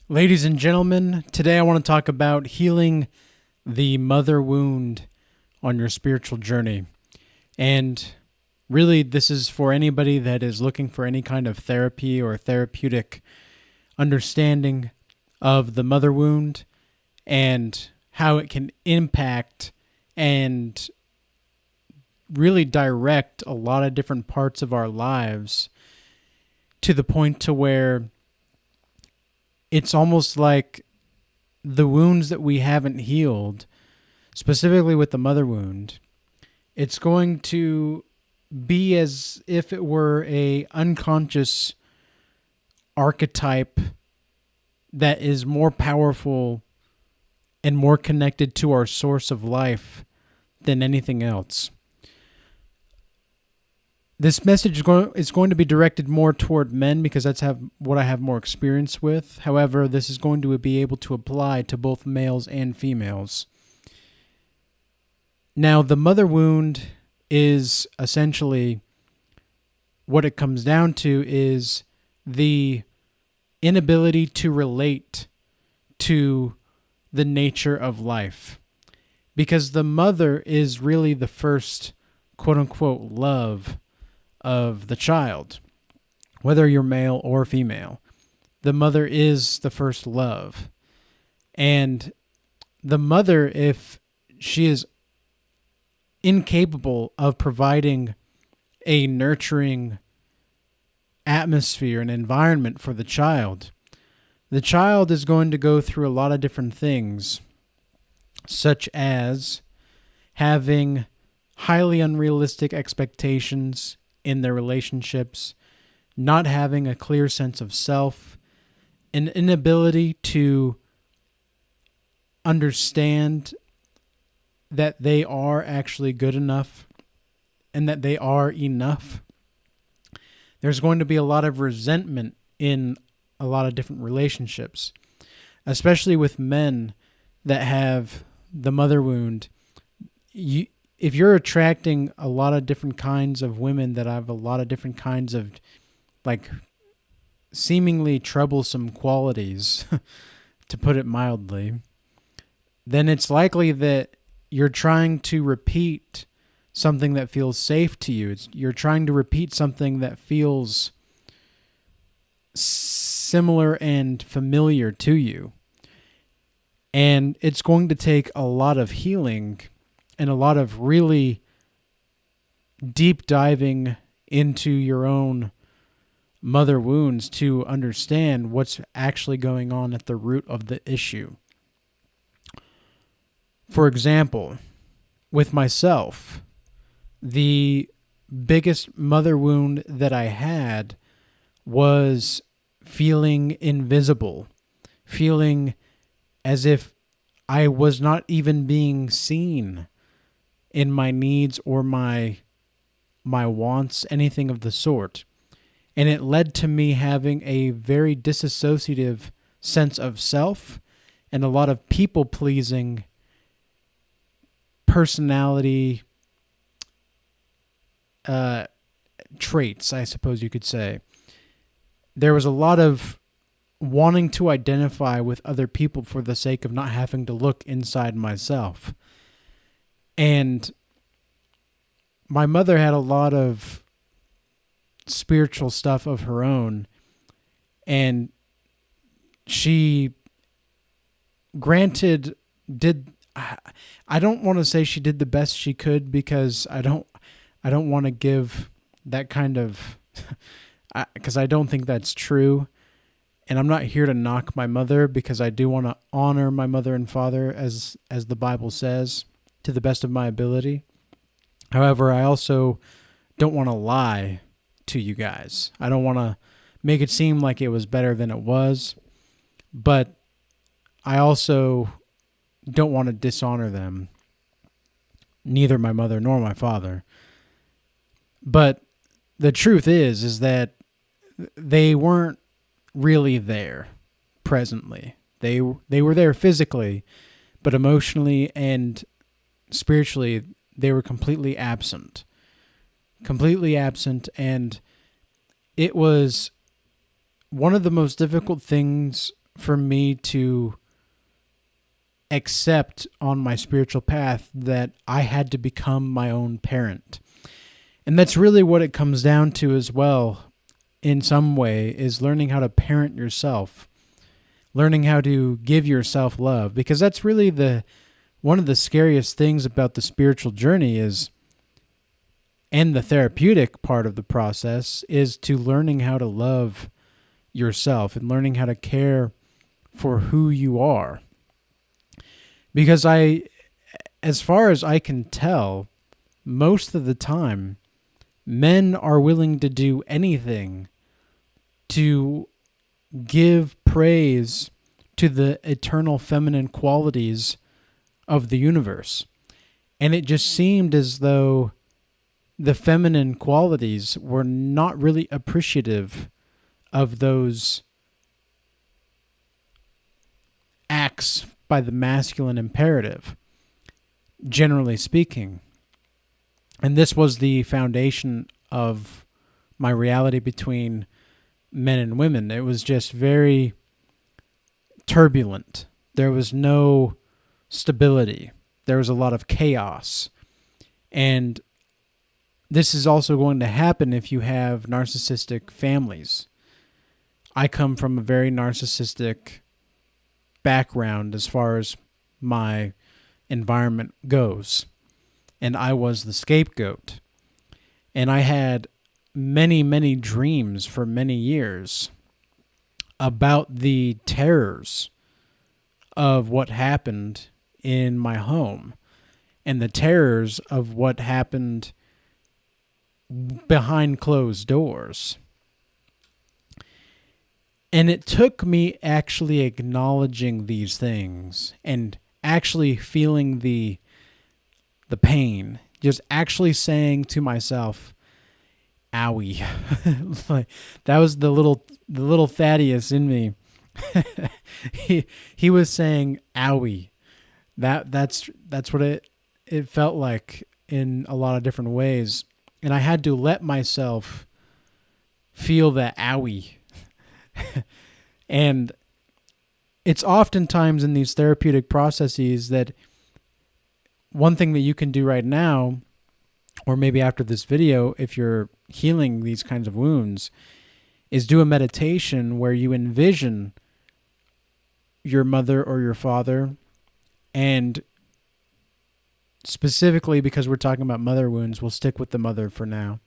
Ladies and gentlemen, today I want to talk about healing the mother wound on your spiritual journey. And really, this is for anybody that is looking for any kind of therapy or therapeutic understanding of the mother wound and how it can impact and really direct a lot of different parts of our lives to the point to where it's almost like the wounds that we haven't healed, specifically with the mother wound, it's going to be as if it were a unconscious archetype that is more powerful and more connected to our source of life than anything else. This message is going to be directed more toward men because that's what I have more experience with. However, this is going to be able to apply to both males and females. Now, the mother wound is essentially what it comes down to is the inability to relate to the nature of life. Because the mother is really the first quote-unquote love of the child, whether you're male or female. The mother is the first love. And the mother, if she is incapable of providing a nurturing atmosphere and environment for the child is going to go through a lot of different things, such as having highly unrealistic expectations in their relationships, not having a clear sense of self, an inability to understand that they are actually good enough and that they are enough. There's going to be a lot of resentment in a lot of different relationships, especially with men that have the mother wound. If you're attracting a lot of different kinds of women that have a lot of different kinds of like seemingly troublesome qualities, to put it mildly, then it's likely that you're trying to repeat something that feels safe to you. You're trying to repeat something that feels similar and familiar to you. And it's going to take a lot of healing and a lot of really deep diving into your own mother wounds to understand what's actually going on at the root of the issue. For example, with myself, the biggest mother wound that I had was feeling invisible, feeling as if I was not even being seen in my needs or my wants, anything of the sort. And it led to me having a very disassociative sense of self and a lot of people-pleasing personality traits, I suppose you could say. There was a lot of wanting to identify with other people for the sake of not having to look inside myself. And my mother had a lot of spiritual stuff of her own, and she granted did I don't want to say she did the best she could, because I don't want to give that kind of because I don't think that's true. And I'm not here to knock my mother, because I do want to honor my mother and father as the Bible says, to the best of my ability. However, I also don't want to lie to you guys. I don't want to make it seem like it was better than it was, but I also don't want to dishonor them, neither my mother nor my father. But the truth is that they weren't really there presently. They were there physically, but emotionally and spiritually they were completely absent. And it was one of the most difficult things for me to accept on my spiritual path that I had to become my own parent. And that's really what it comes down to as well, in some way, is learning how to parent yourself, learning how to give yourself love, because that's really one of the scariest things about the spiritual journey is, and the therapeutic part of the process, is to learning how to love yourself and learning how to care for who you are. Because as far as I can tell, most of the time, men are willing to do anything to give praise to the eternal feminine qualities of the universe. And it just seemed as though the feminine qualities were not really appreciative of those acts by the masculine imperative, generally speaking. And this was the foundation of my reality between men and women. It was just very turbulent. There was no stability. There was a lot of chaos. And this is also going to happen if you have narcissistic families. I come from a very narcissistic background as far as my environment goes. And I was the scapegoat. And I had many, many dreams for many years about the terrors of what happened in my home and the terrors of what happened behind closed doors. And it took me actually acknowledging these things and actually feeling the pain, just actually saying to myself, owie. Like, that was the little Thaddeus in me. he was saying owie. That's what it felt like in a lot of different ways. And I had to let myself feel that owie. And it's oftentimes in these therapeutic processes that one thing that you can do right now, or maybe after this video, if you're healing these kinds of wounds, is do a meditation where you envision your mother or your father, and specifically because we're talking about mother wounds, we'll stick with the mother for now.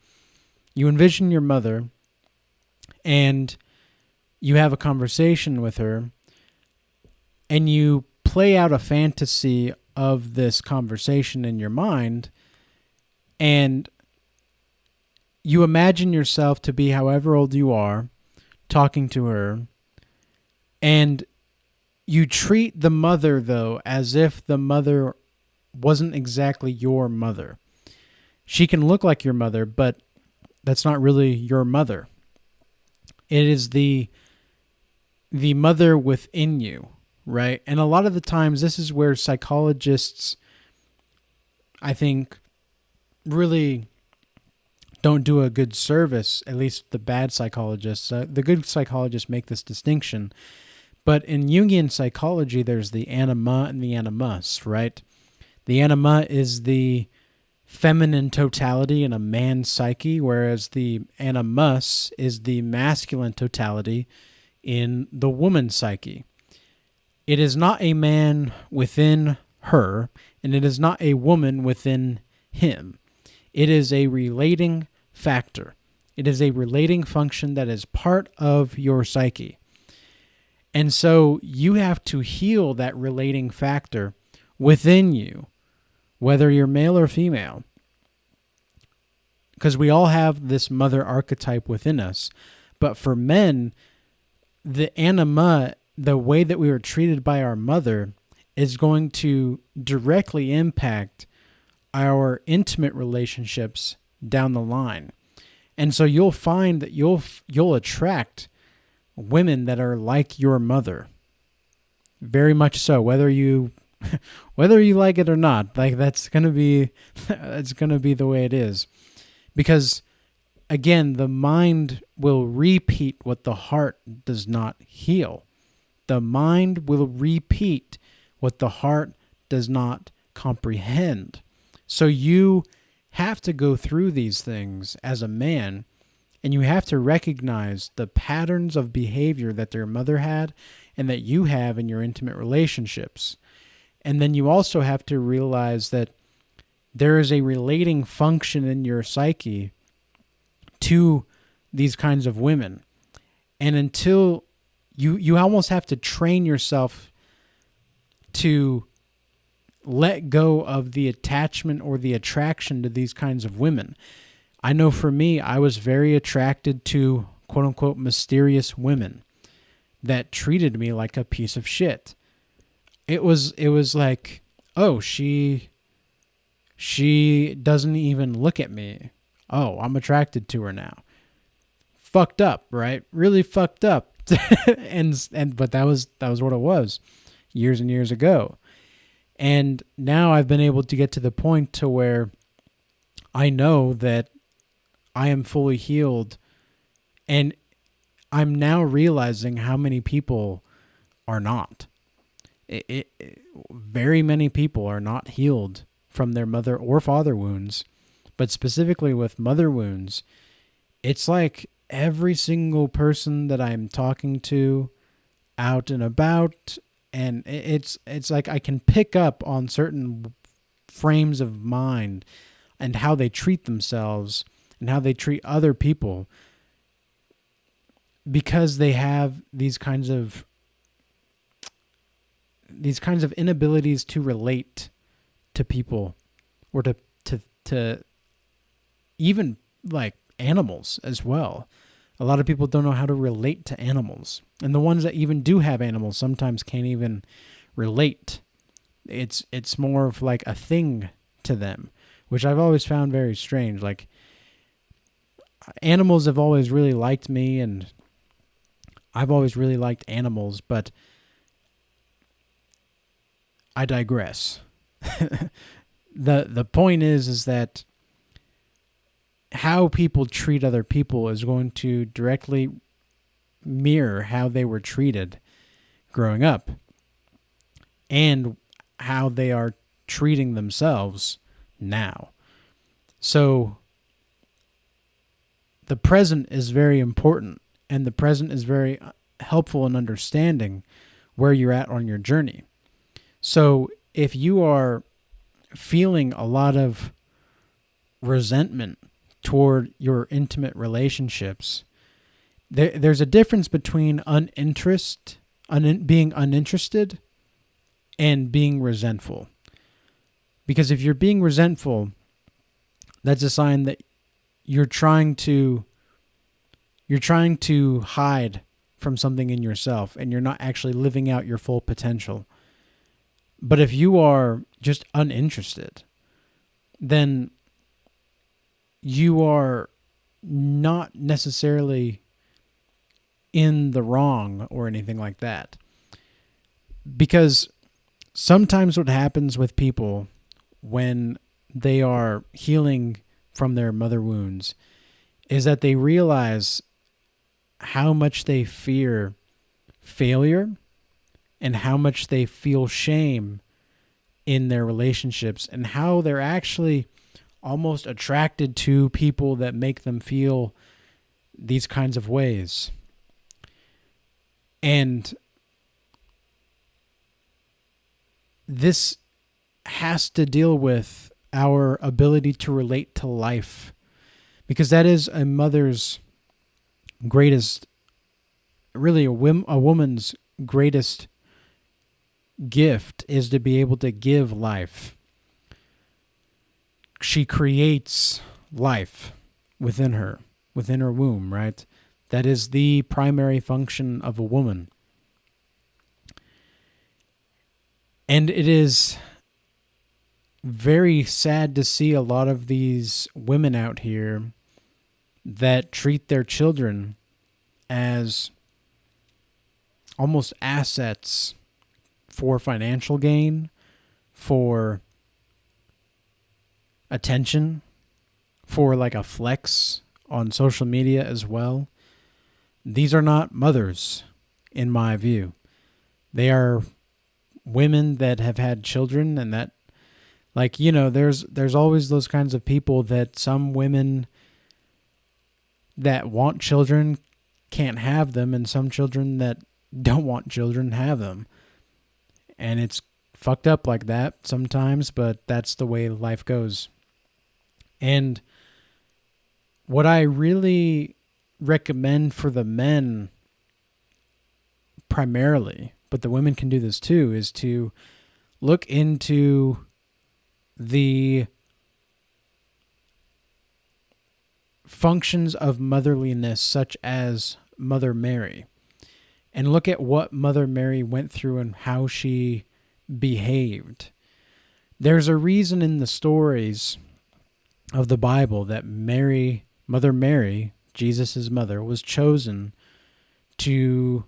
You envision your mother and you have a conversation with her and you play out a fantasy of this conversation in your mind, and you imagine yourself to be however old you are, talking to her, and you treat the mother, though, as if the mother wasn't exactly your mother. She can look like your mother, but that's not really your mother. It is the mother within you, right? And a lot of the times, this is where psychologists, I think, really don't do a good service, at least the bad psychologists. The good psychologists make this distinction. But in Jungian psychology, there's the anima and the animus, right? The anima is the feminine totality in a man's psyche, whereas the animus is the masculine totality in the woman's psyche. It is not a man within her, and it is not a woman within him. It is a relating factor. It is a relating function that is part of your psyche. And so you have to heal that relating factor within you, whether you're male or female, because we all have this mother archetype within us. But for men, the anima, the way that we were treated by our mother, is going to directly impact our intimate relationships down the line. And so you'll find that you'll attract women that are like your mother. Very much so, whether you like it or not. Like, that's going to be the way it is. Because again, the mind will repeat what the heart does not heal. The mind will repeat what the heart does not comprehend. So you have to go through these things as a man, and you have to recognize the patterns of behavior that their mother had and that you have in your intimate relationships. And then you also have to realize that there is a relating function in your psyche to these kinds of women. And until you almost have to train yourself to let go of the attachment or the attraction to these kinds of women. I know for me, I was very attracted to quote unquote mysterious women that treated me like a piece of shit. It was like, oh, she doesn't even look at me. Oh, I'm attracted to her now. Fucked up, right? Really fucked up. but that was what it was years and years ago. And now I've been able to get to the point to where I know that I am fully healed, and I'm now realizing how many people are not. Very many people are not healed from their mother or father wounds, but specifically with mother wounds, it's like every single person that I'm talking to out and about, and it's like I can pick up on certain frames of mind and how they treat themselves and how they treat other people because they have these kinds of inabilities to relate to people or to even like animals as well. A lot of people don't know how to relate to animals. And the ones that even do have animals sometimes can't even relate. It's more of like a thing to them, which I've always found very strange. Like, animals have always really liked me, and I've always really liked animals, but I digress. The point is that how people treat other people is going to directly mirror how they were treated growing up and how they are treating themselves now. So the present is very important, and the present is very helpful in understanding where you're at on your journey. So if you are feeling a lot of resentment toward your intimate relationships, there's a difference between being uninterested and being resentful. Because if you're being resentful, that's a sign that you're trying to hide from something in yourself, and you're not actually living out your full potential. But if you are just uninterested, then you are not necessarily in the wrong or anything like that. Because sometimes what happens with people when they are healing from their mother wounds is that they realize how much they fear failure and how much they feel shame in their relationships, and how they're actually almost attracted to people that make them feel these kinds of ways. And this has to deal with our ability to relate to life, because that is a mother's greatest, really a woman's greatest gift, is to be able to give life. She creates life within her womb, right? That is the primary function of a woman. And it is very sad to see a lot of these women out here that treat their children as almost assets for financial gain, for attention, for like a flex on social media as well. These are not mothers, in my view. They are women that have had children, and that, like, there's always those kinds of people that some women that want children can't have them, and some children that don't want children have them. And it's fucked up like that sometimes, but that's the way life goes. And what I really recommend for the men primarily, but the women can do this too, is to look into the functions of motherliness, such as Mother Mary, and look at what Mother Mary went through and how she behaved. There's a reason in the stories of the Bible that Mother Mary, Jesus' mother, was chosen to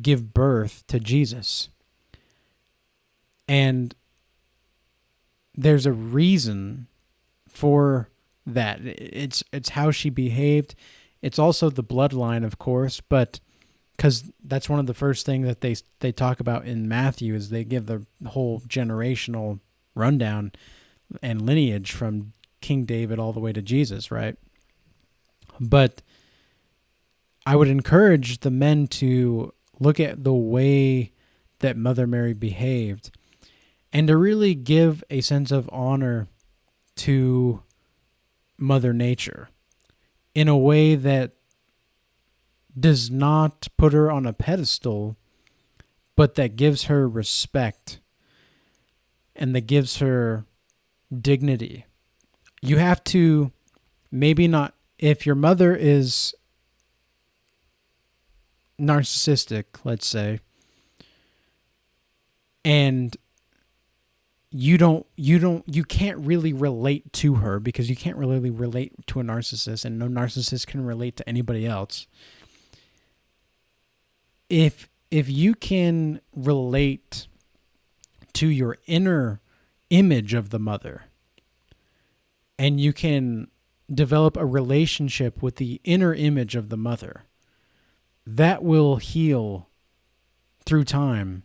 give birth to Jesus. And there's a reason for that. It's how she behaved. It's also the bloodline, of course, but because that's one of the first things that they talk about in Matthew, is they give the whole generational rundown and lineage from King David all the way to Jesus, right? But I would encourage the men to look at the way that Mother Mary behaved and to really give a sense of honor to Mother Nature in a way that does not put her on a pedestal, but that gives her respect and that gives her dignity. You have to maybe not, if your mother is narcissistic, let's say, and you can't really relate to her because you can't really relate to a narcissist, and no narcissist can relate to anybody else. If you can relate to your inner image of the mother, and you can develop a relationship with the inner image of the mother, that will heal through time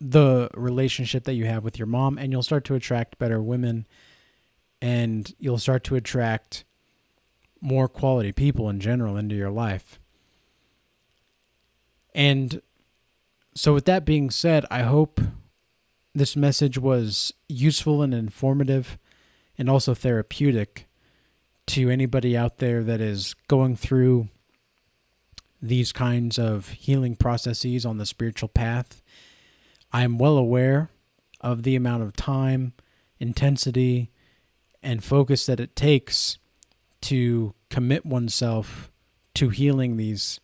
the relationship that you have with your mom, and you'll start to attract better women, and you'll start to attract more quality people in general into your life. And so with that being said, I hope this message was useful and informative and also therapeutic to anybody out there that is going through these kinds of healing processes on the spiritual path. I am well aware of the amount of time, intensity, and focus that it takes to commit oneself to healing these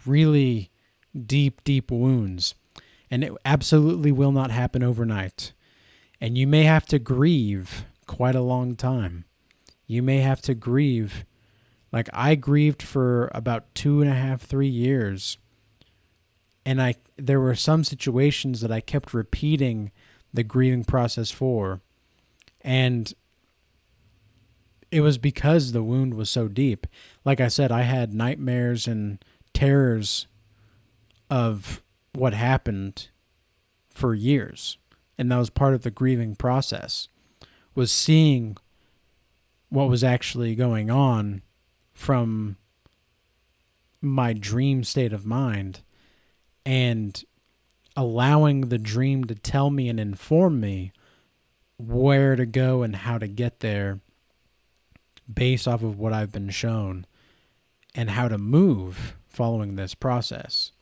really deep, deep wounds. And it absolutely will not happen overnight. And you may have to grieve quite a long time. You may have to grieve. Like, I grieved for about 2.5, 3 years. And there were some situations that I kept repeating the grieving process for. And it was because the wound was so deep. Like I said, I had nightmares and terrors of what happened for years. And that was part of the grieving process, was seeing what was actually going on from my dream state of mind and allowing the dream to tell me and inform me where to go and how to get there based off of what I've been shown and how to move following this process.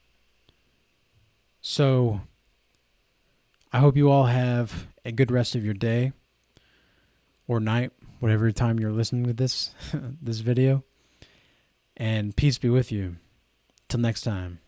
So I hope you all have a good rest of your day or night, whatever time you're listening to this this video. And peace be with you. Till next time.